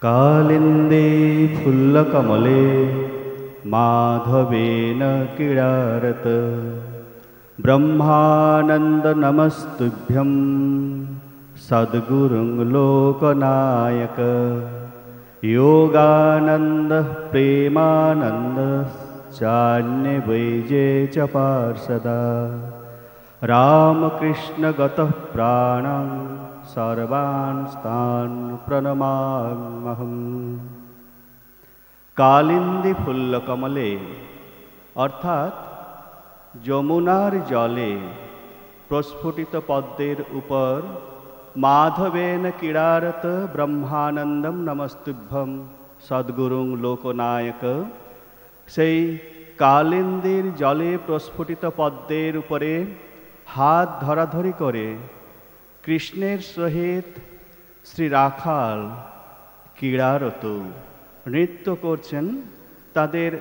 कालिंदी फुल्लकमले माधवेन क्रीडारत ब्रह्मानंद नमस्तुभ्यं सद्गुरुं लोकनायक योगानंद प्रेमानंद चान्य वैजे च पार्षदा रामकृष्ण गतः प्राणं सर्वांस्तान् प्रणमाम्यहम्। कालिंदी फुल्लकमले अर्थात যমুনার জলে প্রস্ফুটিত পদ্মের উপর মাধবেন ক্রীড়ারত ব্রহ্মানন্দম নমস্তুভ্যম সদ্গুরুং লোকনায়ক, সেই কালিন্দীর জলে প্রস্ফুটিত পদ্মের উপরে হাত ধরাধরি করে কৃষ্ণের সহিত শ্রী রাখাল ক্রীড়ারত নৃত্য করছেন। তাদের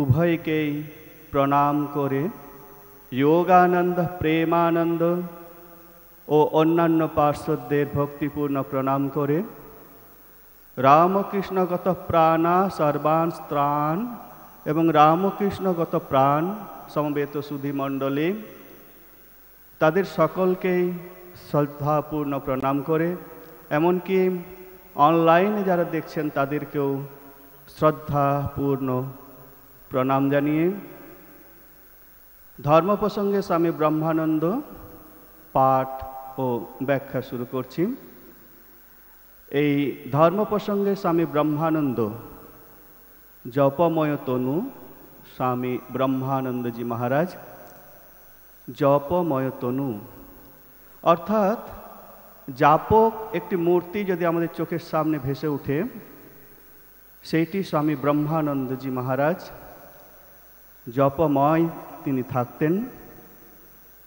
উভয়কেই প্রণাম করে যোগানন্দ প্রেমানন্দ ও অন্যান্য পার্শ্বদের ভক্তিপূর্ণ প্রণাম করে রামকৃষ্ণগত প্রাণা সর্বান্স্ত্রাণ এবং রামকৃষ্ণগত প্রাণ সমবেত সুধীমণ্ডলী তাদের সকলকেই শ্রদ্ধাপূর্ণ প্রণাম করে, এমনকি অনলাইনে যারা দেখছেন তাদেরকেও শ্রদ্ধাপূর্ণ প্রণাম জানিয়ে ধর্ম প্রসঙ্গে স্বামী ব্রহ্মানন্দ পাঠ ও ব্যাখ্যা শুরু করছি। এই ধর্ম প্রসঙ্গে স্বামী ব্রহ্মানন্দ জপময় তনু স্বামী ব্রহ্মানন্দজি মহারাজ জপময় তনু অর্থাৎ জাপক একটি মূর্তি যদি আমাদের চোখের সামনে ভেসে ওঠে, সেইটি স্বামী ব্রহ্মানন্দজি মহারাজ জপময় তিনি থাকতেন,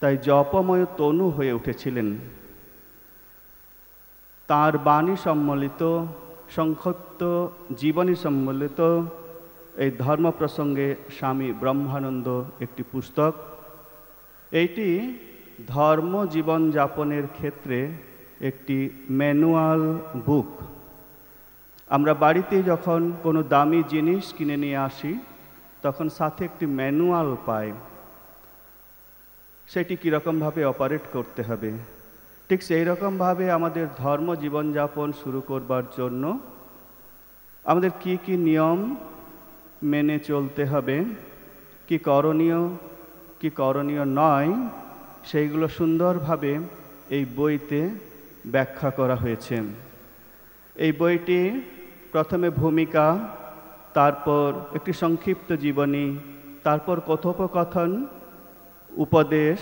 তাই জপময় তনু হয়ে উঠেছিলেন। তাঁর বাণী সম্বলিত সংক্ষিপ্ত জীবনী সম্বলিত এই ধর্ম প্রসঙ্গে স্বামী ব্রহ্মানন্দ একটি পুস্তক। এইটি ধর্ম জীবনযাপনের ক্ষেত্রে একটি ম্যানুয়াল বুক। আমরা বাড়িতে যখন কোনো দামি জিনিস কিনে নিয়ে আসি তখন সাথে একটি ম্যানুয়াল পাই, সেটি কীরকমভাবে অপারেট করতে হবে। ঠিক সেই রকমভাবে আমাদের ধর্ম জীবনযাপন শুরু করবার জন্য আমাদের কি কি নিয়ম মেনে চলতে হবে, কি করণীয় নয়, সেইগুলো সুন্দরভাবে এই বইতে ব্যাখ্যা করা হয়েছে। এই বইটি প্রথমে ভূমিকা, তারপর একটি সংক্ষিপ্ত জীবনী, তারপর কথোপকথন, উপদেশ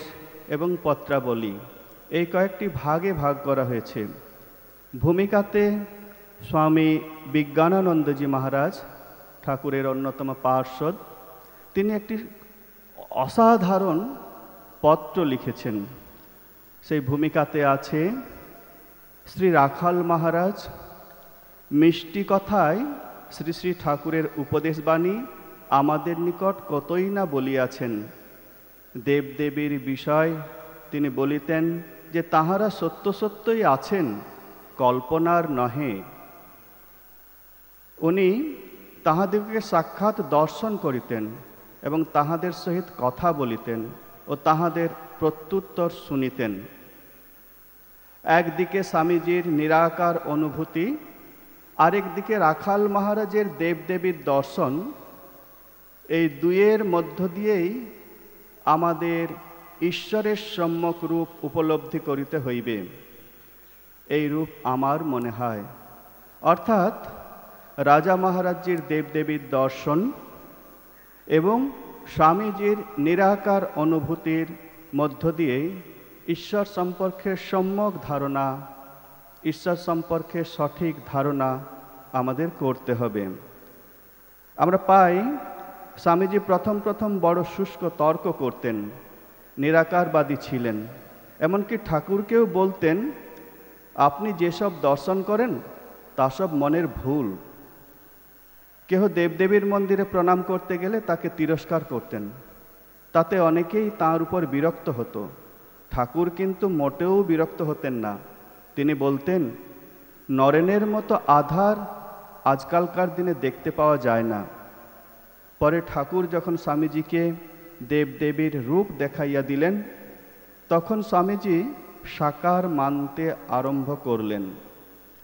এবং পত্রাবলী, এই কয়েকটি ভাগে ভাগ করা হয়েছে। ভূমিকাতে স্বামী বিজ্ঞানানন্দজি মহারাজ ঠাকুরের অন্যতম পার্ষদ, তিনি একটি অসাধারণ পত্র লিখেছেন। সেই ভূমিকাতে আছে শ্রী রাখাল মহারাজ মিষ্টি কথায় শ্রী শ্রী ঠাকুরের উপদেশবাণী আমাদের নিকট কতই না বলিয়াছেন। দেবদেবীর বিষয় তিনি বলিতেন যে তাহারা সত্য সত্যই আছেন, কল্পনার নহে। উনি তাহাদিগকে সাক্ষাৎ দর্শন করিতেন এবং তাহাদের সহিত কথা বলিতেন ও তাহাদের প্রত্যুত্তর শুনিতেন। একদিকে স্বামীজির নিরাকার অনুভূতি, আরেকদিকে রাখাল মহারাজের দেবদেবীর দর্শন, এই দুয়ের মধ্য দিয়েই আমাদের ঈশ্বরের সম্যক রূপ উপলব্ধি করিতে হইবে। এই রূপ আমার মনে হয়, অর্থাৎ রাজা মহারাজজির দেবদেবীর দর্শন এবং স্বামীজির নিরাকার অনুভূতির মধ্য দিয়ে ঈশ্বর সম্পর্কে সম্যক ধারণা, ঈশ্বর সম্পর্কে সঠিক ধারণা আমাদের করতে হবে। আমরা পাই স্বামীজি প্রথম প্রথম বড় শুষ্ক তর্ক করতেন, নিরাকারবাদী ছিলেন। এমনকি ঠাকুরকেও বলতেন, আপনি যেসব দর্শন করেন তা সব মনের ভুল। কেহ দেবদেবীর মন্দিরে প্রণাম করতে গেলে তাকে তিরস্কার করতেন। তাতে অনেকেই তাঁর উপর বিরক্ত হতো। ঠাকুর কিন্তু মোটেও বিরক্ত হতেন না। তিনি বলতেন, নরেনের মতো আধার আজকালকার দিনে দেখতে পাওয়া যায় না। পরে ঠাকুর যখন স্বামীজিকে দেবদেবীর রূপ দেখাইয়া দিলেন, তখন স্বামীজি সাকার মানতে আরম্ভ করলেন।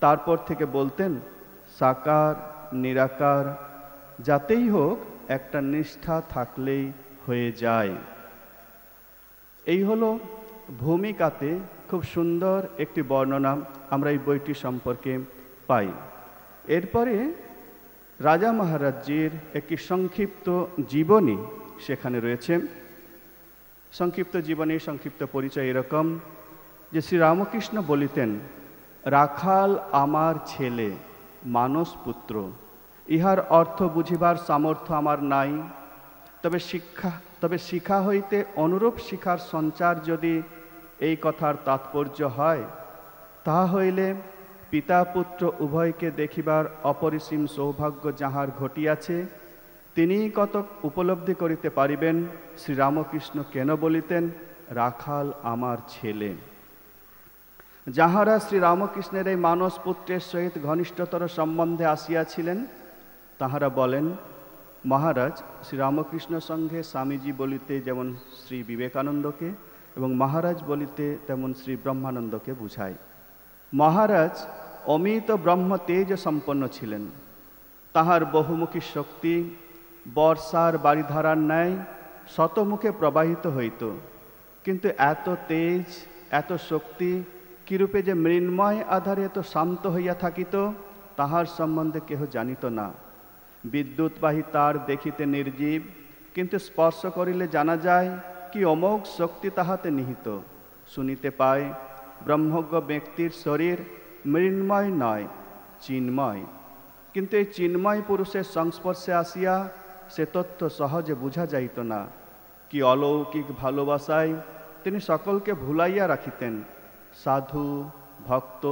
তারপর থেকে বলতেন, সাকার নিরাকার যাতেই হোক একটা নিষ্ঠা থাকলেই হয়ে যায়। এই হলো ভূমিকাতে খুব সুন্দর একটি বর্ণনা আমরা এই বইটি সম্পর্কে পাই। এরপরে রাজা মহারাজজির একটি সংক্ষিপ্ত জীবনী সেখানে রয়েছে। সংক্ষিপ্ত জীবনী, সংক্ষিপ্ত পরিচয় এরকম যে শ্রীরামকৃষ্ণ বলিতেন, রাখাল আমার ছেলে, মানস পুত্র, ইহার অর্থ বুঝিবার সামর্থ্য আমার নাই। তবে শিখা হইতে অনুরূপ শিখার সঞ্চার যদি এই কথার তাৎপর্য হয়, তাহা হইলে পিতা পুত্র উভয়কে দেখিবার অপরিসীম সৌভাগ্য যাহার ঘটিয়াছে, তিনিই কতক উপলব্ধি করিতে পারিবেন শ্রীরামকৃষ্ণ কেন বলিতেন, রাখাল আমার ছেলে। যাহারা শ্রীরামকৃষ্ণের এই মানস পুত্রের সহিত ঘনিষ্ঠতর সম্বন্ধে আসিয়াছিলেন, তাহারা বলেন, মহারাজ শ্রীরামকৃষ্ণ সঙ্গে স্বামীজি বলিতে যেমন শ্রী বিবেকানন্দকে এবং মহারাজ বলিতে তেমন শ্রী ব্রহ্মানন্দকে বুঝায়। মহারাজ অমিত ব্রহ্ম তেজ সম্পন্ন ছিলেন। তাহার বহুমুখী শক্তি বর্ষার বারিধারার ন্যায় শতমুখে প্রবাহিত হইত। কিন্তু এত তেজ, এত শক্তি কিরূপে যে মৃন্ময় আধারে এত শান্ত হইয়া থাকিত, তাহার সম্বন্ধে কেহ জানিত না। বিদ্যুৎবাহী তার দেখিতে নির্জীব, কিন্তু স্পর্শ করিলে জানা যায় কি অমোঘ শক্তি তাহাতে নিহিত। শুনিতে পায় ব্রহ্মজ্ঞ ব্যক্তির শরীর মৃন্ময় নয়, চিন্ময়। কিন্তু এই চিন্ময় পুরুষের সংস্পর্শে আসিয়া সে তথ্য সহজে বুঝা যাইত না। কি অলৌকিক ভালোবাসায় তিনি সকলকে ভুলাইয়া রাখিতেন। সাধু, ভক্ত,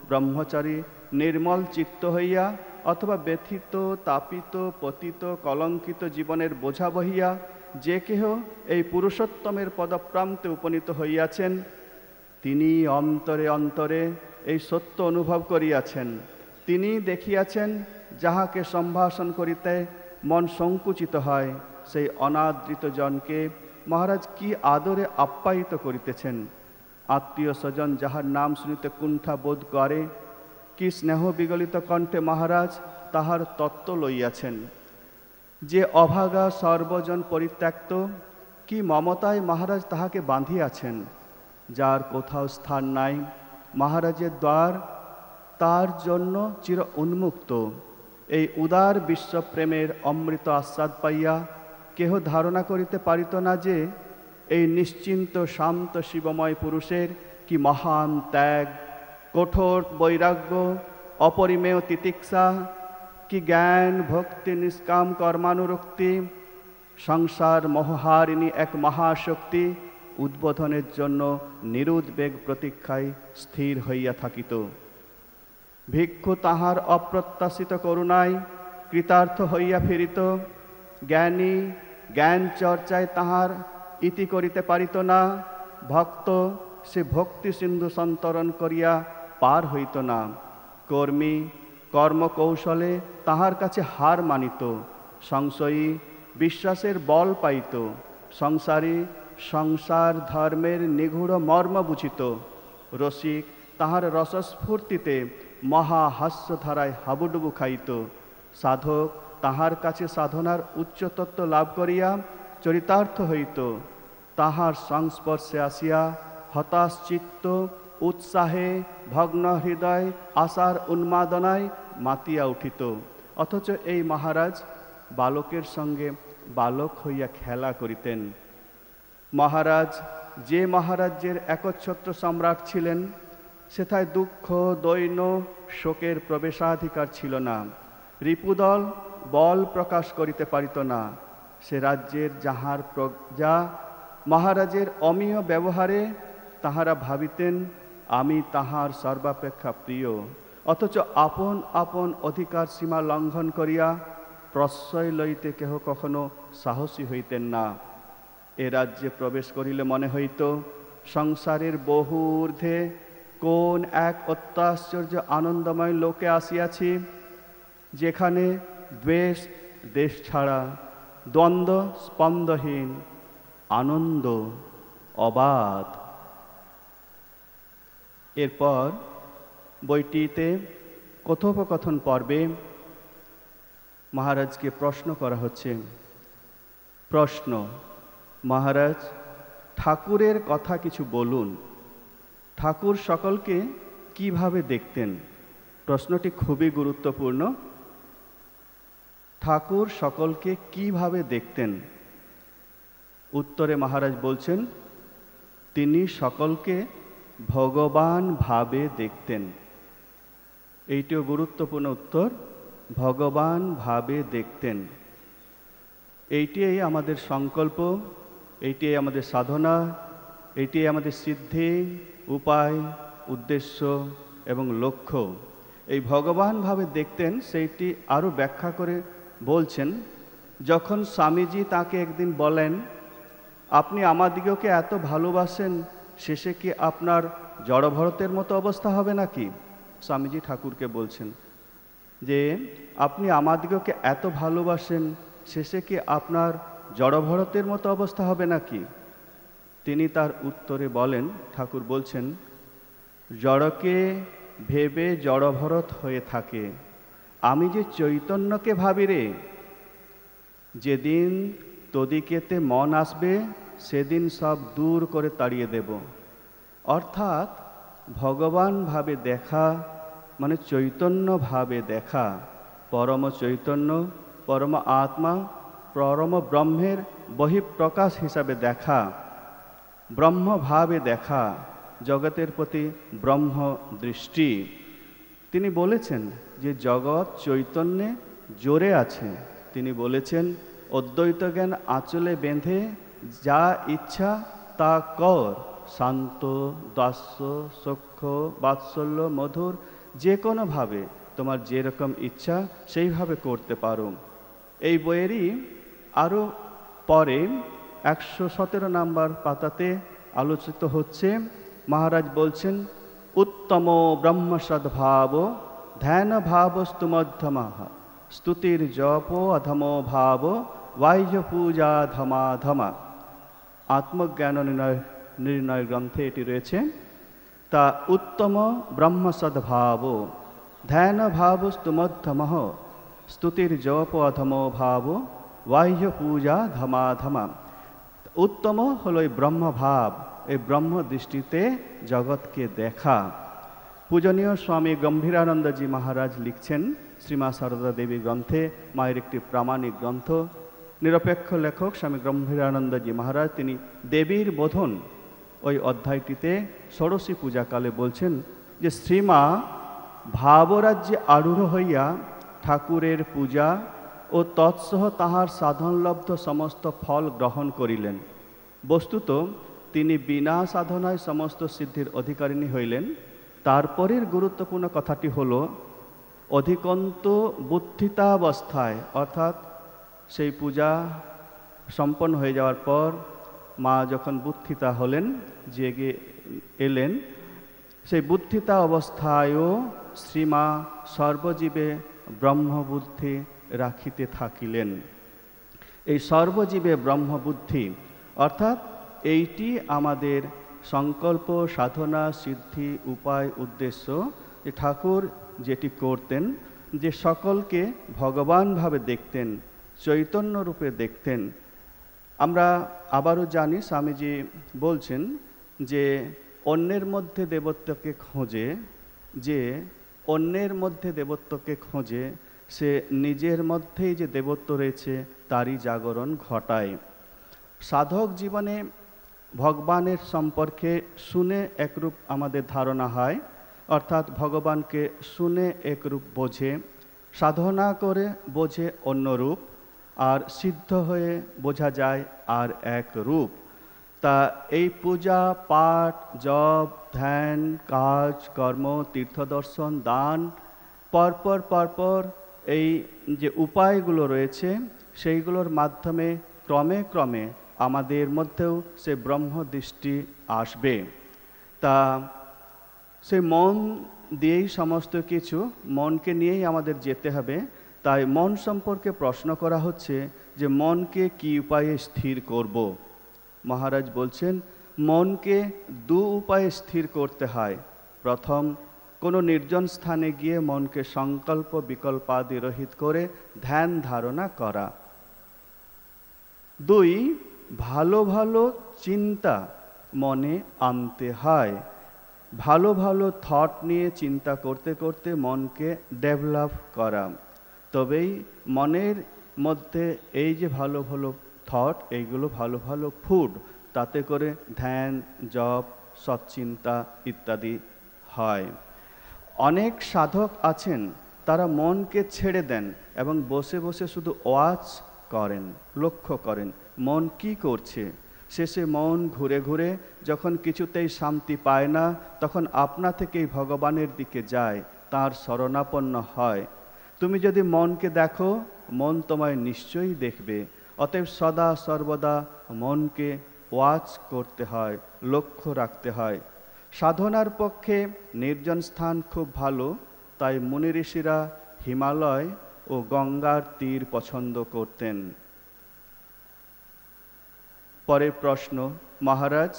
ব্রহ্মচারী নির্মল চিত্ত হইয়া অথবা ব্যথিত, তাপিত, পতিত, কলঙ্কিত জীবনের বোঝা বহিয়া যে কেহ এই পুরুষোত্তমের পদপ্রান্তে উপনীত হইয়াছেন, তিনি অন্তরে অন্তরে এই সত্য অনুভব করিয়াছেন। তিনি দেখিয়াছেন, যাহাকে সম্ভাষণ করিতে মন সংকুচিত হয়, সেই অনাদৃত জনকে মহারাজ কি আদরে আপ্যায়িত করিতেছেন। আত্মীয় স্বজন যাহার নাম শুনিতে কুণ্ঠা বোধ করে, কি স্নেহ বিগলিত কণ্ঠে মহারাজ তাহার তত্ত্ব লইয়াছেন। যে অভাগা সর্বজন পরিত্যক্ত, কি মমতায় মহারাজ তাহাকে বাঁধিয়াছেন। যার কোথাও স্থান নাই, মহারাজের দ্বার তার জন্য চির উন্মুক্ত। এই উদার বিশ্বপ্রেমের অমৃত আস্বাদ পাইয়া কেহ ধারণা করিতে পারিত না যে এই নিশ্চিন্ত শান্ত শিবময় পুরুষের কি মহান ত্যাগ, কঠোর বৈরাগ্য, অপরিমেয় তিতিক্ষা, কি জ্ঞান, ভক্তি, নিষ্কাম কর্মানুরক্তি, সংসার মোহহারিণী এক মহাশক্তি উদ্বোধনের জন্য নিরুদ্বেগ প্রতীক্ষায় স্থির হইয়া থাকিত। ভিক্ষু তাহার অপ্রত্যাশিত করুণায় কৃতার্থ হইয়া ফিরিত। জ্ঞানী জ্ঞান চর্চায় তাহার ইতি করিতে পারিত না। ভক্ত সে ভক্তি সিন্ধু সন্তরণ করিয়া পার হইত না। কর্মী কর্মকৌশলে তাহার কাছে হার মানিত। সংশয়ী বিশ্বাসের বল পাইত। সংসারী সংসার ধর্মের নিগূঢ় মর্ম বুঝিত। রসিক তাহার রসস্ফূর্তিতে মহাহাস্যধারায় হাবুডুবু খাইত। সাধক তাহার কাছে সাধনার উচ্চতত্ত্ব লাভ করিয়া চরিতার্থ হইত। তাহার সংস্পর্শে আসিয়া হতাশ চিত্ত উৎসাহে ভগ্ন হৃদয় আশার উন্মাদনায় মাতিয়া উঠিত। অথচ এই মহারাজ বালকের সঙ্গে বালক হইয়া খেলা করিতেন। মহারাজ যে মহারাজ্যের একচ্ছত্র সম্রাট ছিলেন, সেথায় দুঃখ দৈন্য শোকের প্রবেশাধিকার ছিল না। রিপুদল বল প্রকাশ করিতে পারিত না। সে রাজ্যের যাহার প্রজা মহারাজের অমীয় ব্যবহারে তাহারা ভাবিতেন আমি তাহার সর্বাপেক্ষা প্রিয়, অথচ আপন আপন অধিকার সীমা লঙ্ঘন করিয়া প্রশ্রয় লইতে কেহ কখনো সাহসী হইতেন না। এ রাজ্যে প্রবেশ করিলে মনে হইত সংসারের বহু ঊর্ধ্বে কোন এক অত্যাশ্চর্য আনন্দময় লোকে আসিয়াছি, যেখানে দ্বেষ দেশ ছাড়া, দ্বন্দ্ব স্পন্দহীন, আনন্দ অবাধ। এরপর বইটিতে কথোপকথন পর্বে মহারাজকে প্রশ্ন করা হচ্ছে। প্রশ্ন: মহারাজ, ঠাকুরের কথা কিছু বলুন। ঠাকুর সকলকে কিভাবে দেখতেন? প্রশ্নটি খুবই গুরুত্বপূর্ণ। ঠাকুর সকলকে কিভাবে দেখতেন? উত্তরে মহারাজ বলছেন, তিনি সকলকে ভগবান ভাবে দেখতেন। এইটিও গুরুত্বপূর্ণ উত্তর, ভগবান ভাবে দেখতেন। এইটিই আমাদের সংকল্প, এইটিই আমাদের সাধনা, এইটিই আমাদের সিদ্ধি, উপায়, উদ্দেশ্য এবং লক্ষ্য। এই ভগবান ভাবে দেখতেন সেইটি আরও ব্যাখ্যা করে বলছেন, যখন স্বামীজি তাকে একদিন বলেন, আপনি আমাদিগকে এত ভালোবাসেন, শেষে কি আপনার জড়ভরতের মতো অবস্থা হবে নাকি? স্বামীজি ঠাকুরকে বলছেন যে আপনি আমাদিগকে এত ভালোবাসেন, শেষে কি আপনার জড়ভরতের মতো অবস্থা হবে নাকি? তিনি তার উত্তরে বলেন, ঠাকুর বলছেন, জড়কে ভেবে জড়ভরত হয়ে থাকে, আমি যে চৈতন্যকে ভাবি রে, যেদিন তোদিকেতে মন আসবে সেদিন সব দূর করে তাড়িয়ে দেব। অর্থাৎ ভগবান ভাবে দেখা মানে চৈতন্য ভাবে দেখা, পরম চৈতন্য, পরম আত্মা, পরম ব্রহ্মের বহিঃপ্রকাশ হিসাবে দেখা, ব্রহ্মভাবে দেখা, জগতের প্রতি ব্রহ্ম দৃষ্টি। তিনি বলেছেন যে জগৎ চৈতন্যে জোরে আছে। তিনি বলেছেন, অদ্বৈত জ্ঞান আঁচলে বেঁধে যা ইচ্ছা তা কর, শান্ত, দাস্য, সখ্য, বাৎসল্য, মধুর, যে কোনোভাবে তোমার যেরকম ইচ্ছা সেইভাবে করতে পারো। এই বইয়েরই আরও পরে 117 নম্বর পাতাতে আলোচিত হচ্ছে। মহারাজ বলছেন, উত্তম ব্রহ্মসদ্ভাব ধ্যান ভাবস্তু মধ্যমঃ, স্তুতির জপ অধমো ভাব বাহ্য পূজা ধমাধমা। আত্মজ্ঞান নির্ণয় গ্রন্থে এটি রয়েছে। তা উত্তম ব্রহ্মসদ্ভাব ধ্যান ভাবস্তু মধ্যমঃ, স্তুতির জপ অধমো ভাব বাহ্য পূজা ধমাধমা। উত্তম হলো এই ব্রহ্মভাব, এই ব্রহ্ম দৃষ্টিতে জগৎকে দেখা। পূজনীয় স্বামী গম্ভীরানন্দজি মহারাজ লিখছেন শ্রীমা সারদা দেবী গ্রন্থে, মায়ের একটি প্রামাণিক গ্রন্থ। নিরপেক্ষ লেখক স্বামী গম্ভীরানন্দজি মহারাজ তিনি দেবীর বোধন ওই অধ্যায়টিতে ষোড়শী পূজাকালে বলছেন যে শ্রীমা ভাবরাজ্যে আরূঢ় হইয়া ঠাকুরের পূজা ও তৎসহ তাহার সাধনলব্ধ সমস্ত ফল গ্রহণ করিলেন। বস্তুত তিনি বিনা সাধনায় সমস্ত সিদ্ধির অধিকারিণী হইলেন। তারপরের গুরুত্বপূর্ণ কথাটি হল, অধিকন্ত বুদ্ধিতাবস্থায়, অর্থাৎ সেই পূজা সম্পন্ন হয়ে যাওয়ার পর মা যখন বুদ্ধিতা হলেন, জেগে এলেন, সেই বুদ্ধিতা অবস্থায়ও শ্রীমা সর্বজীবে ব্রহ্মবুদ্ধি রাখিতে থাকিলেন। এই সর্বজীবে ব্রহ্মবুদ্ধি অর্থাৎ এইটি আমাদের সংকল্প, সাধনা, সিদ্ধি, উপায়, উদ্দেশ্য। যে ঠাকুর যেটি করতেন, যে সকলকে ভগবান ভাবে দেখতেন, চৈতন্য রূপে দেখতেন। আমরা আবারও জানি, স্বামীজি বলছেন যে অন্যের মধ্যে দেবত্বকে খোঁজে, যে অন্যের মধ্যে দেবত্বকে খোঁজে, সে নিজের মধ্যেই যে দেবত্ব রয়েছে তারই জাগরণ ঘটায়। সাধক জীবনে ভগবানের সম্পর্কে শুনে একরূপ আমাদের ধারণা হয়, অর্থাৎ ভগবানকে শুনে একরূপ বোঝে, সাধনা করে বোঝে অন্যরূপ। আর সিদ্ধ হয়ে বোঝা যায় আর এক রূপ। তা এই পূজা পাঠ জপ ধ্যান কাজ কর্ম তীর্থদর্শন দান পরপর পরপর এই যে উপায়গুলো রয়েছে সেইগুলোর মাধ্যমে ক্রমে ক্রমে আমাদের মধ্যেও সে ব্রহ্মদৃষ্টি আসবে। তা সে মন দিয়েই সমস্ত কিছু, মনকে নিয়েই আমাদের যেতে হবে। তাই মন সম্পর্কে প্রশ্ন করা হচ্ছে যে মনকে কি উপায়ে স্থির করব। মহারাজ বলছেন মনকে দু উপায়ে স্থির করতে হয়। প্রথম, কোনো নির্জন স্থানে গিয়ে মনকে সংকল্প বিকল্পাদি রহিত করে ধ্যান ধারণা করা। দুই, ভালো ভালো চিন্তা মনে আনতে হয়। ভালো ভালো থট নিয়ে চিন্তা করতে করতে মনকে ডেভেলপ করা। তবেই মনের মধ্যে এই যে ভালো ভালো থট, এইগুলো ভালো ভালো ফুড, তাতে করে ধ্যান জপ সৎচিন্তা ইত্যাদি হয়। অনেক সাধক আছেন তারা মনকে ছেড়ে দেন এবং বসে বসে শুধু ওয়াচ করেন, লক্ষ্য করেন মন কি করছে। শেষে মন ঘুরে ঘুরে যখন কিছুতেই শান্তি পায় না, তখন আপনা থেকেই ভগবানের দিকে যায়, তার শরণাপন্ন হয়। তুমি যদি মনকে দেখো, মন তোমায় নিশ্চয়ই দেখবে। অতএব সদা সর্বদা মনকে ওয়াচ করতে হয়, লক্ষ্য রাখতে হয়। সাধনার পক্ষে নির্জন স্থান খুব ভালো, তাই মুনি ঋষিরা হিমালয় ও গঙ্গার তীর পছন্দ করতেন। পরের প্রশ্ন, মহারাজ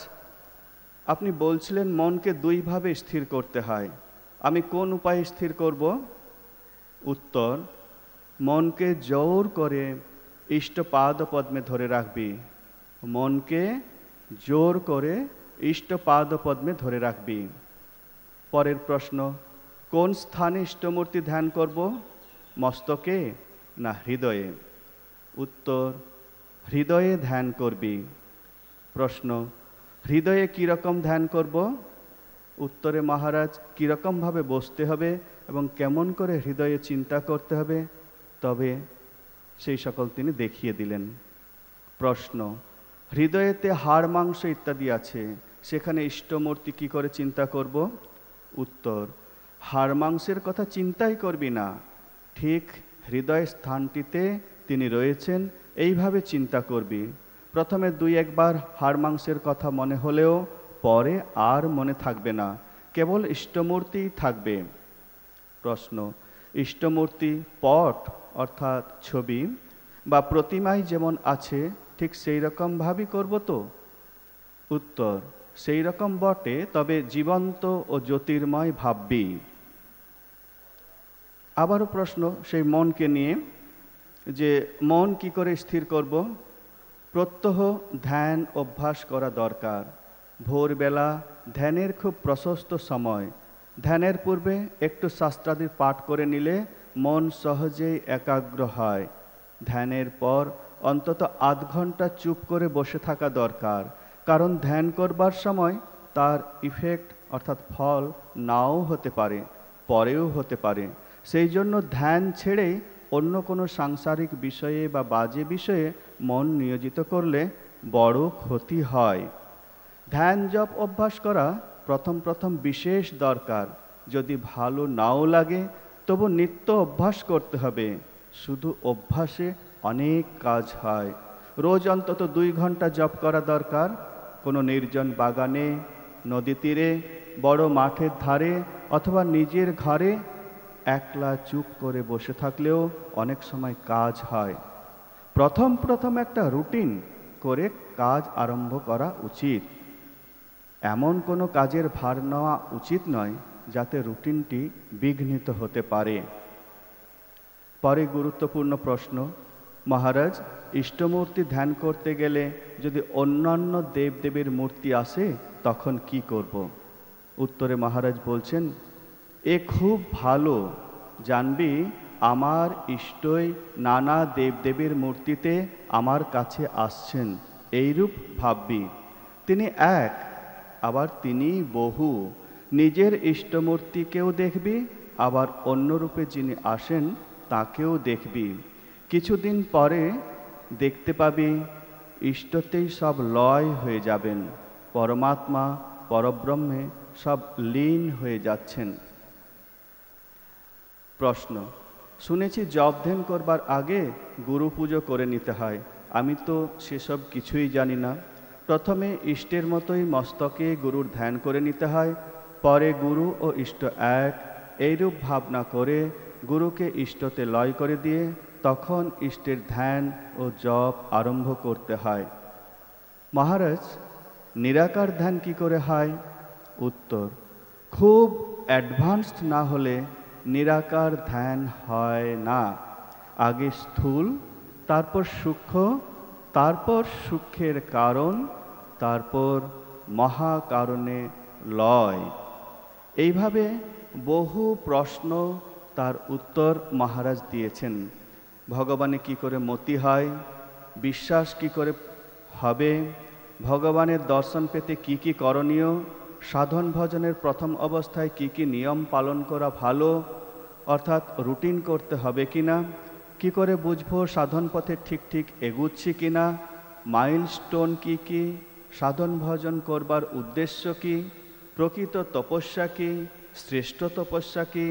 আপনি বলছিলেন মনকে দুইভাবে স্থির করতে হয়, আমি কোন উপায়ে স্থির করব? উত্তর, মনকে জোর করে ইষ্টপাদ পদ্মে ধরে রাখবি। মনকে জোর করে ইষ্টপাদ পদ্মে ধরে রাখবি। পরের প্রশ্ন, কোন স্থানে ইষ্টমূর্তি ধ্যান করব, মস্তকে না হৃদয়ে? উত্তর, হৃদয়ে ধ্যান করবি। প্রশ্ন, হৃদয়ে কীরকম ধ্যান করব? উত্তরে মহারাজ কীরকমভাবে বসতে হবে এবং কেমন করে হৃদয়ে চিন্তা করতে হবে, তবে সেই সকল তিনি দেখিয়ে দিলেন। প্রশ্ন, হৃদয়েতে হাড় মাংস ইত্যাদি আছে, সেখানে ইষ্টমূর্তি কি করে চিন্তা করব? উত্তর, হাড় মাংসের কথা চিন্তাই করবি না, ঠিক হৃদয় স্থানটিতে তিনি রয়েছেন এইভাবে চিন্তা করবি। প্রথমে দুই একবার হাড় মাংসের কথা মনে হলেও পরে আর মনে থাকবে না, কেবল ইষ্টমূর্তিই থাকবে। প্রশ্ন, ইষ্টমূর্তি পট অর্থাৎ ছবি বা প্রতিমায় যেমন আছে ঠিক সেই রকমভাবেই করব তো? উত্তর, সেই রকম বটে, তবে জীবন্ত ও জ্যোতির্ময় ভাববি। আবারও প্রশ্ন সেই মনকে নিয়ে, যে মন কি করে স্থির করব? প্রত্যহ ধ্যান অভ্যাস করা দরকার। ভোরবেলা ধ্যানের খুব প্রশস্ত সময়। ধ্যানের পূর্বে একটু শাস্ত্রাদি পাঠ করে নিলে মন সহজেই একাগ্র হয়। ধ্যানের পর অন্তত আধ ঘন্টা চুপ করে বসে থাকা দরকার, কারণ ধ্যান করবার সময় তার ইফেক্ট অর্থাৎ ফল নাও হতে পারে, পরেও হতে পারে। সেই জন্য ধ্যান ছেড়েই অন্য কোনো সাংসারিক বিষয়ে বা বাজে বিষয়ে মন নিয়োজিত করলে বড় ক্ষতি হয়। ধ্যান জপ অভ্যাস করা প্রথম প্রথম বিশেষ দরকার। যদি ভালো নাও লাগে তবু নিত্য অভ্যাস করতে হবে। শুধু অভ্যাসে অনেক কাজ হয়। রোজ অন্তত 2 ঘন্টা জপ করা দরকার। কোনো নির্জন বাগানে, নদী তীরে, বড় মাঠের ধারে অথবা নিজের ঘরে একলা চুপ করে বসে থাকলেও অনেক সময় কাজ হয়। প্রথম প্রথম একটা রুটিন করে কাজ আরম্ভ করা উচিত। এমন কোনো কাজের ভার নেওয়া উচিত নয় যাতে রুটিনটি বিঘ্নিত হতে পারে। পরে গুরুত্বপূর্ণ প্রশ্ন, মহারাজ ইষ্টমূর্তি ধ্যান করতে গেলে যদি অন্যান্য দেবদেবীর মূর্তি আসে তখন কি করব? উত্তরে মহারাজ বলছেন, এ খুব ভালো, জানবি আমার ইষ্টই নানা দেবদেবীর মূর্তিতে আমার কাছে আসছেন, এইরূপ ভাববি। তিনি এক, আবার তিনি বহু। নিজের ইষ্টমূর্তিকেও দেখবি, আবার অন্য রূপে যিনি আসেন তাকেও দেখবি। কিছুদিন পরে দেখতে পাবি ইষ্টতেই সব লয় হয়ে যাবেন, পরমাত্মা পরব্রহ্মে সব লীন হয়ে যাচ্ছেন। প্রশ্ন, শুনেছি জপ ধ্যান করবার আগে গুরু পুজো করে নিতে হয়। আমি তো সেসব কিছুই জানি না। প্রথমে ইষ্টের মতোই মস্তকে গুরুর ধ্যান করে নিতে হয়, পরে গুরু ও ইষ্ট এক এইরূপ ভাবনা করে গুরুকে ইষ্টতে লয় করে দিয়ে তখন ইষ্টের ধ্যান ও জপ আরম্ভ করতে হয়। মহারাজ, নিরাকার ধ্যান কি করে হয়? উত্তর, খুব অ্যাডভান্সড না হলে নিরাকার ধ্যান হয় না। আগে স্থূল, তারপর সূক্ষ্ম, তারপর সূক্ষ্মের কারণ, তারপর মহাকারণে লয়। এইভাবে বহু প্রশ্ন তার উত্তর মহারাজ দিয়েছেন। ভগবানে কি করে মতি হয়, বিশ্বাস কি করে হবে, ভগবানের দর্শন পেতে কি কি করণীয়, সাধন ভজনের প্রথম অবস্থায় কি কি নিয়ম পালন করা ভালো, অর্থাৎ রুটিন করতে হবে কিনা, কি করে বুঝবো সাধন পথে ঠিক ঠিক এগুচ্ছি কিনা, মাইলস্টোন কি কি, সাধন ভজন করবার উদ্দেশ্য কি, প্রকৃত তপস্যা কি, শ্রেষ্ঠ তপস্যা কি,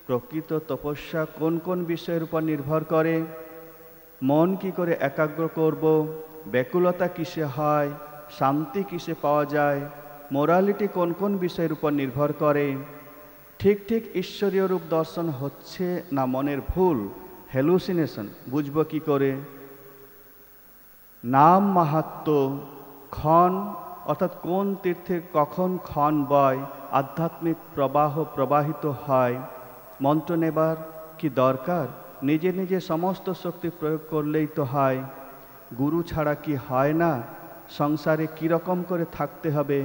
প্রকৃত তপস্যা কোন কোন বিষয়ের উপর নির্ভর করে, মন কি করে একাগ্র করব, ব্যাকুলতা কিসে হয়, শান্তি কিসে পাওয়া যায়, মোরালিটি কোন কোন বিষয়ের উপর নির্ভর করে, ঠিক ঠিক ঈশ্বরীয় রূপ দর্শন হচ্ছে না মনের ভুল, হ্যালুসিনেশন, বুঝব কি করে, নাম মাহাত্ম্য, ক্ষণ অর্থাৎ কোন তীর্থে কখন ক্ষণ বয়, আধ্যাত্মিক প্রবাহ প্রবাহিত হয়, মন্ত্র নেবার কি দরকার, নিজে নিজে সমস্ত শক্তি প্রয়োগ করলেই তো হয়, গুরু ছাড়া কি হয় না, সংসারে কীরকম করে থাকতে হবে,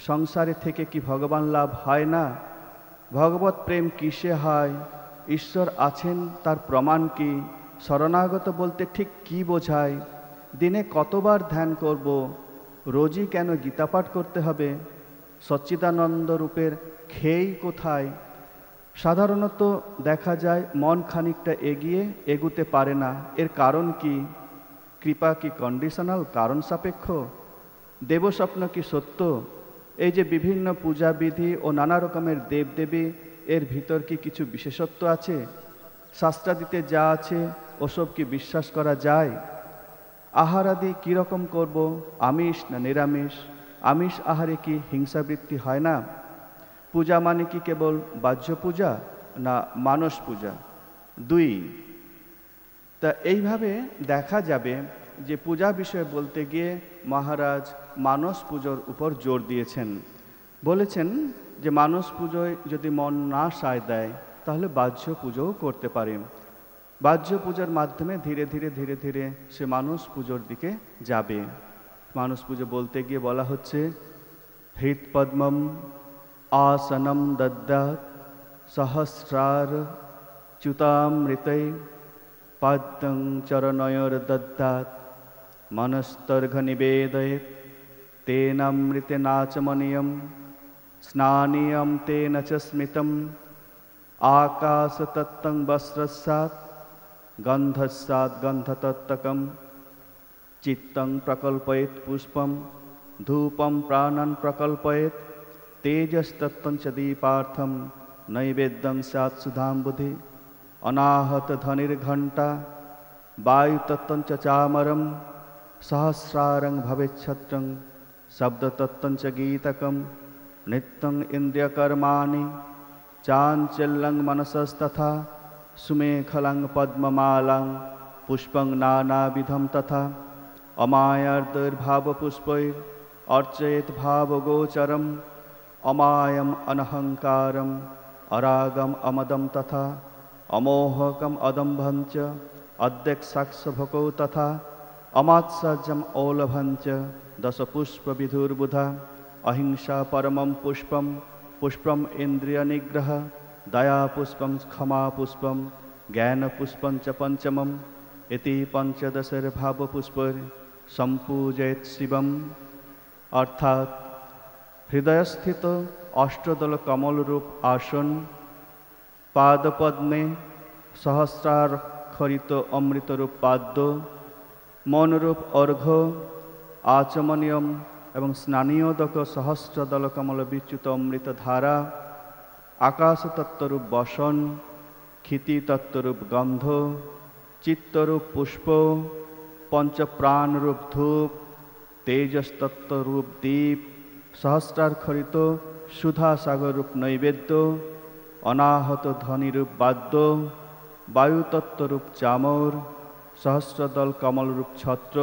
সংসারে থেকে কি ভগবান লাভ হয় না, ভগবত প্রেম কিসে হয়, ঈশ্বর আছেন তার প্রমাণ কি, শরণাগত বলতে ঠিক কি বোঝায়, দিনে কতবার ধ্যান করব, রোজই কেন গীতা পাঠ করতে হবে, সচ্চিদানন্দ রূপের খেই কোথায়। সাধারণত দেখা যায় মন খানিকটা এগিয়ে এগুতে পারে না। এর কারণ কি? কৃপা কি কন্ডিশনাল, কারণ সাপেক্ষ? দেবস্বপ্ন কি সত্য? এই যে বিভিন্ন পূজাবিধি ও নানা রকমের দেবদেবী, এর ভিতর কি কিছু বিশেষত্ব আছে? শাস্ত্রাদিতে যা আছে ওসব কি বিশ্বাস করা যায়? আহার আদি কীরকম করব, আমিষ না নিরামিষ? আমিষ আহারে কি হিংসাবৃত্তি হয় না? পূজা মানে কি কেবল বাহ্য পূজা না মানস পূজা? দুই। তা এইভাবে দেখা যাবে যে পূজা বিষয়ে বলতে গিয়ে মহারাজ মানস পুজোর উপর জোর দিয়েছেন। বলেছেন যে মানস পুজোয় যদি মন না সায় দেয় তাহলে বাহ্য পুজোও করতে পারে। বাহ্য পূজার মাধ্যমে ধীরে ধীরে ধীরে ধীরে সে মানস পুজোর দিকে যাবে। মানস পুজো বলতে গিয়ে বলা হচ্ছে, হৃৎপদ্মম আসনম দদ্যাৎ সহস্রার চ্যুতামৃতে পাদ্যং চরণয়োর দদ্যাৎ মনস্তর্ঘ নিবেদয়েৎ তেনামৃতে নাচমনীয়ম স্নানীয়ম তেন চ স্মিতম আকাশতত্তং বস্ত্রস্যাৎ গন্ধস্যাৎ গন্ধতত্তকম চিত্তং প্রকল্পয়েৎ পুষ্পম ধূপম প্রাণন প্রকল্পয়েৎ তেজস্তত্তং চ দীপার্থম নৈবেদ্যং স্যাৎ সুধাম্বুধি অনাহত ধ্বনির্ঘণ্টা বায়ুতত্ত্বং চ চামরম সহস্রারং ভবেচ্ছত্রং শব্দতত্ত্বং চ গীতকম নিত্যং ইন্দ্রিয়কর্মাণি চাঞ্চল্যং মনসস্তথা সুমেখলং পদ্মমালাং পুষ্পং নানাবিধম তথা অমায়ার্দৈর্ভাবপুষ্পৈর অর্চয়েৎ ভাবগোচরম অমায়ম অনহংকারম অরাগম অমদম তথা অমোহকম অদম্ভং চ অদ্যক্ষসাক্ষভকৌ তথা অমাৎসর্যম ঔলভং চ দশপুষ্পবিধুর্বুধা অহিংসা পরমম পুষ্পম পুষ্পম ইন্দ্রিয়নিগ্রহ দয়া পুষ্পম ক্ষমা পুষ্পম জ্ঞান পুষ্পম চ পঞ্চমম ইতি পঞ্চদশের ভাবপুষ্পৈর সম্পূজয়েৎ শিবম। অর্থাৎ হৃদয়স্থিত অষ্টদল কমলরূপ আসন, পাদপদ্মে সহস্রার সাক্ষরিত অমৃতরূপ পাদ্য, মনরূপ অর্ঘ্য, আচমনীয়ম এবং স্নানীয়দক সহস্রদল কমল বিচ্যুত অমৃত ধারা, আকাশতত্ত্বরূপ বসন, ক্ষিতিতত্ত্বরূপ গন্ধ, চিত্তরূপ পুষ্প, পঞ্চপ্রাণরূপ ধূপ, তেজস্তত্ত্বরূপ দীপ, সহস্রাক্ষরিত সুধাসাগররূপ নৈবেদ্য, অনাহত ধ্বনিরূপ বাদ্য, বায়ুতত্ত্বরূপ চামর, সহস্রদল কমলরূপ ছত্র,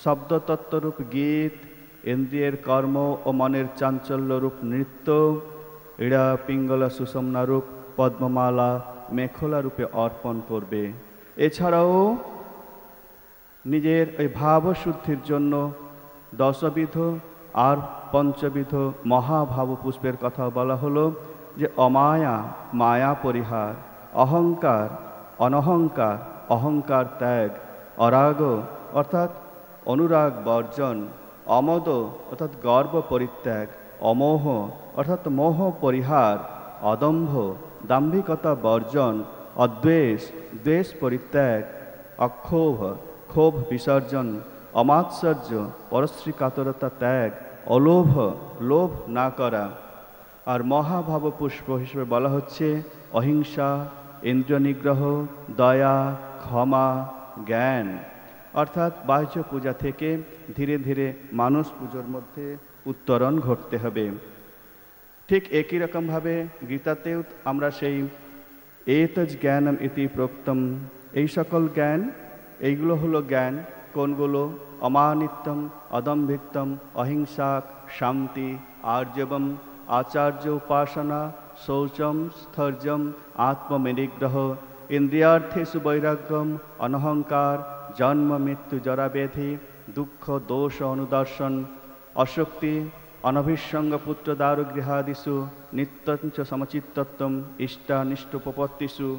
শব্দতত্ত্বরূপ গীত, ইন্দ্রিয়ের কর্ম ও মনের চাঞ্চল্যরূপ নৃত্য, ইড়া পিঙ্গলা সুষমনারূপ পদ্মমালা মেখলা রূপে অর্পণ করবে। এছাড়াও নিজের ওই ভাবশুদ্ধির জন্য 10বিধ আর 5বিধ মহাভাব পুষ্পের কথা বলা হলো, যে অমায়া মায়া পরিহার, অহংকার অনহংকার অহংকার ত্যাগ, অরাগ অর্থাৎ অনুরাগ বর্জন, অমদ অর্থাৎ গর্ব পরিত্যাগ, অমোহ অর্থাৎ মোহ পরিহার, অদম্ভ দাম্ভিকতা বর্জন, অদ্বেষ দ্বেষ পরিত্যাগ, অক্ষোভ ক্ষোভ বিসর্জন, অমাৎসর্য পরশ্রী কাতরতা ত্যাগ, অলোভ লোভ না করা। আর মহাভাব পুষ্প হিসেবে বলা হচ্ছে অহিংসা, ইন্দ্রিয় নিগ্রহ, দয়া, ক্ষমা, জ্ঞান। অর্থাৎ বাহ্য পূজা থেকে ধীরে ধীরে মানুষ পুজোর মধ্যে উত্তরণ ঘটতে হবে। ঠিক একই রকমভাবে গীতাতেও আমরা সেই এতজ জ্ঞানম ইতি প্রোক্তম, এই সকল জ্ঞান, এইগুলো হলো জ্ঞান। কোনগুলো? অমানিত্যম, অদম্ভিত্তম, অহিংসা, শান্তি, আর্জবম, আচার্য উপাসনা, শৌচম, স্থৈর্যম, আত্মনিগ্রহ, ইন্দ্রিয়ার্থেষু বৈরাগ্যম, অনহংকার, জন্ম মৃত্যু জরাব্যাধি, দুঃখ দোষ অনুদর্শন, অশক্তি, অনভিসঙ্গ পুত্র দারুগৃহাদিষু, নিত্যঞ্চ সমচিত্তত্বম, ইষ্টানিষ্টোপপত্তিষু,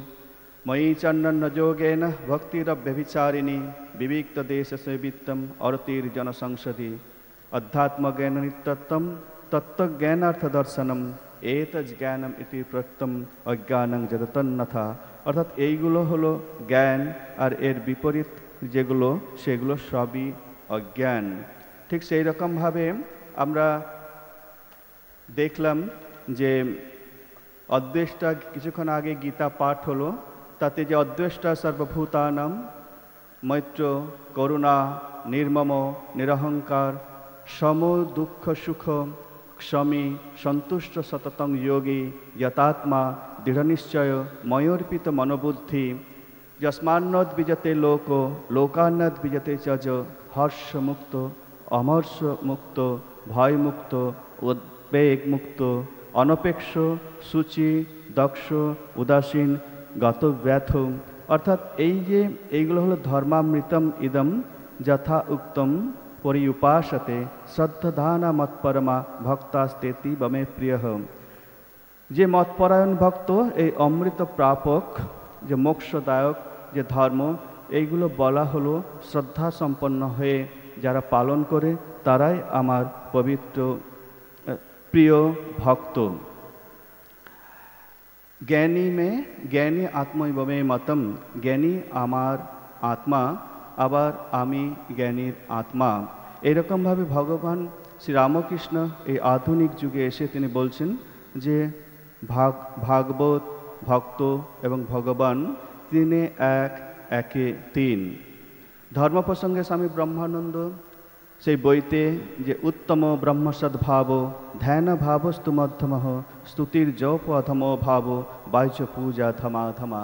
ময়ি চন্নন্ন যোগেন ভক্তিরব্যভিচারিণী, বিবিক্ত দেশ সেবিত্তম, অরতির্জন সংসদি, অধ্যাত্মজ্ঞান নিত্যত্বম, তত্ত্বজ্ঞানার্থ দর্শনম, এতজ জ্ঞানম ইতি প্রত্যম, অজ্ঞানং যদতন্যথা। অর্থাৎ এইগুলো হলো জ্ঞান, আর এর বিপরীত যেগুলো সেগুলো সবই অজ্ঞান। ঠিক সেই রকমভাবে আমরা দেখলাম যে অদ্বেষ্টা, কিছুক্ষণ আগে গীতা পাঠ হলো, তাতে যে অদ্বেষ্টা সর্বভূতানাম, মৈত্র, করুণা, নির্মম, নিরহংকার, সম দুঃখ সুখ, ক্ষমী, সন্তুষ্ট সততং যোগী, যতাত্মা, দৃঢ়নিশ্চয়, ময়োর্পিত মনোবুদ্ধি, যস্মান্নদ বিজতে লোক, লোকান্নদ বিজতে চজ, হর্ষমুক্ত, অমর্ষমুক্ত, ভয়মুক্ত, উদ্বেগমুক্ত, অনপেক্ষ, সূচি, দক্ষ, উদাসীন, গতব্যথ। অর্থাৎ এইগুলো হলো ধর্মামৃতম ইদম যথা উক্তম পরিউপাসতে শ্রদ্ধানা মৎপরমা ভক্তাস্তেতি বমে প্রিয়। যে মৎপরায়ণ ভক্ত, এই অমৃত প্রাপক, যে মোক্ষদায়ক যে ধর্ম, এইগুলো বলা হলো শ্রদ্ধা সম্পন্ন হয়ে যারা পালন করে তারাই আমার পবিত্র প্রিয় ভক্ত। জ্ঞানী আত্মৈব মে মতম, জ্ঞানী আমার আত্মা, আবার আমি জ্ঞানীর আত্মা। এরকমভাবে ভগবান শ্রীরামকৃষ্ণ এই আধুনিক যুগে এসে তিনি বলছেন যে ভাগবত, ভক্ত এবং ভগবান তিনে এক, একে তিন। ধর্ম প্রসঙ্গে স্বামী ব্রহ্মানন্দ সেই বইতে যে উত্তম ব্রহ্মসদ্ভাব, ধ্যান ভাবস্তু মধ্যম, স্তুতির জপ অধম ভাব, বাহ্য পূজা ধমাধমা।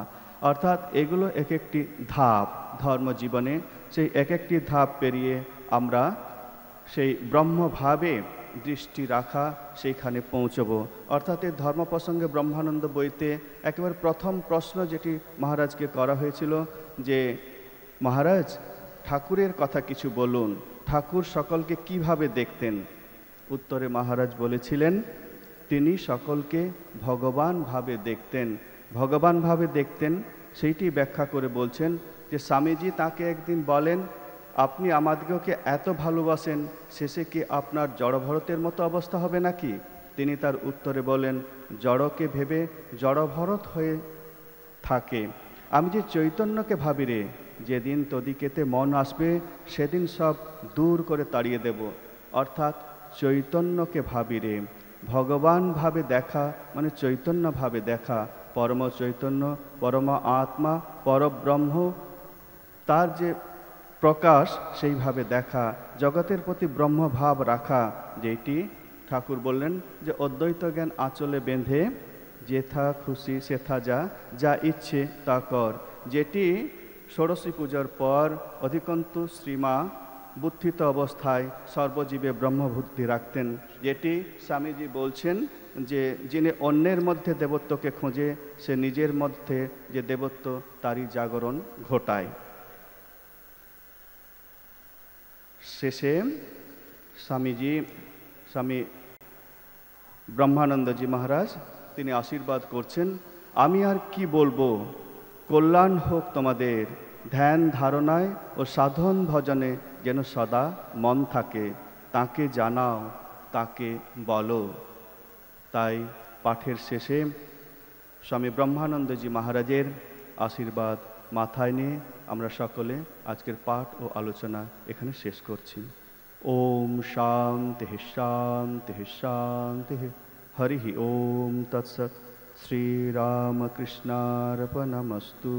অর্থাৎ এগুলো এক একটি ধাপ ধর্মজীবনে, সেই এক একটি ধাপ পেরিয়ে আমরা সেই ব্রহ্মভাবে দৃষ্টি রাখা সেইখানে পৌঁছব। অর্থাৎ এই ধর্ম প্রসঙ্গে ব্রহ্মানন্দ বইতে একেবারে প্রথম প্রশ্ন যেটি মহারাজকে করা হয়েছিল যে মহারাজ, ঠাকুরের কথা কিছু বলুন, ঠাকুর সকলকে কিভাবে দেখতেন? উত্তরে মহারাজ বলেছিলেন তিনি সকলকে ভগবান ভাবে দেখতেন। ভগবান ভাবে দেখতেন সেইটি ব্যাখ্যা করে বলছেন যে স্বামীজি তাকে একদিন বলেন, আপনি আমাদেরকে এত ভালোবাসেন, শেষে কি আপনার জড়ভরতের মতো অবস্থা হবে নাকি? তিনি তার উত্তরে বলেন, জড়কে ভেবে জড়ভরত হয়ে থাকে। আমি যে চৈতন্যকে ভাবি রে, যেদিন তদিকেতে মন আসবে সেদিন সব দূর করে তাড়িয়ে দেব। অর্থাৎ চৈতন্যকে ভাবি রে, ভগবান ভাবে দেখা মানে চৈতন্য ভাবে দেখা, পরম চৈতন্য, পরম আত্মা, পরব্রহ্ম, তার যে প্রকাশ সেইভাবে দেখা, জগতের প্রতি ব্রহ্মভাব রাখা, যেটি ঠাকুর বললেন যে অদ্বৈত জ্ঞান আঁচলে বেঁধে যেথা খুশি সেথা যা, যা ইচ্ছে তা কর, যেটি ষোড়শী পূজার পর অধিকন্তু শ্রীমা বুদ্ধিত অবস্থায় সর্বজীবে ব্রহ্মবুদ্ধি রাখতেন, যেটি স্বামীজি বলছেন যে যিনি অন্যের মধ্যে দেবত্বকে খোঁজে সে নিজের মধ্যে যে দেবত্ব তারই জাগরণ ঘটায়। শেষে স্বামী ব্রহ্মানন্দজি মহারাজ তিনি আশীর্বাদ করছেন, আমি আর কি বলবো, কল্যাণ হোক তোমাদের, ধ্যান ধারণায় ও সাধন ভজনে যেন সদা মন থাকে, তাকে জানাও, তাকে বলো। তাই পাঠের শেষে স্বামী ব্রহ্মানন্দজি মহারাজের আশীর্বাদ মাথায় নিয়ে আমরা সকলে আজকের পাঠ ও আলোচনা এখানে শেষ করছি। ওম শান্তি শান্তি শান্তি। হরি ওম তৎসৎ। শ্রীরামকৃষ্ণার্পণমস্তু।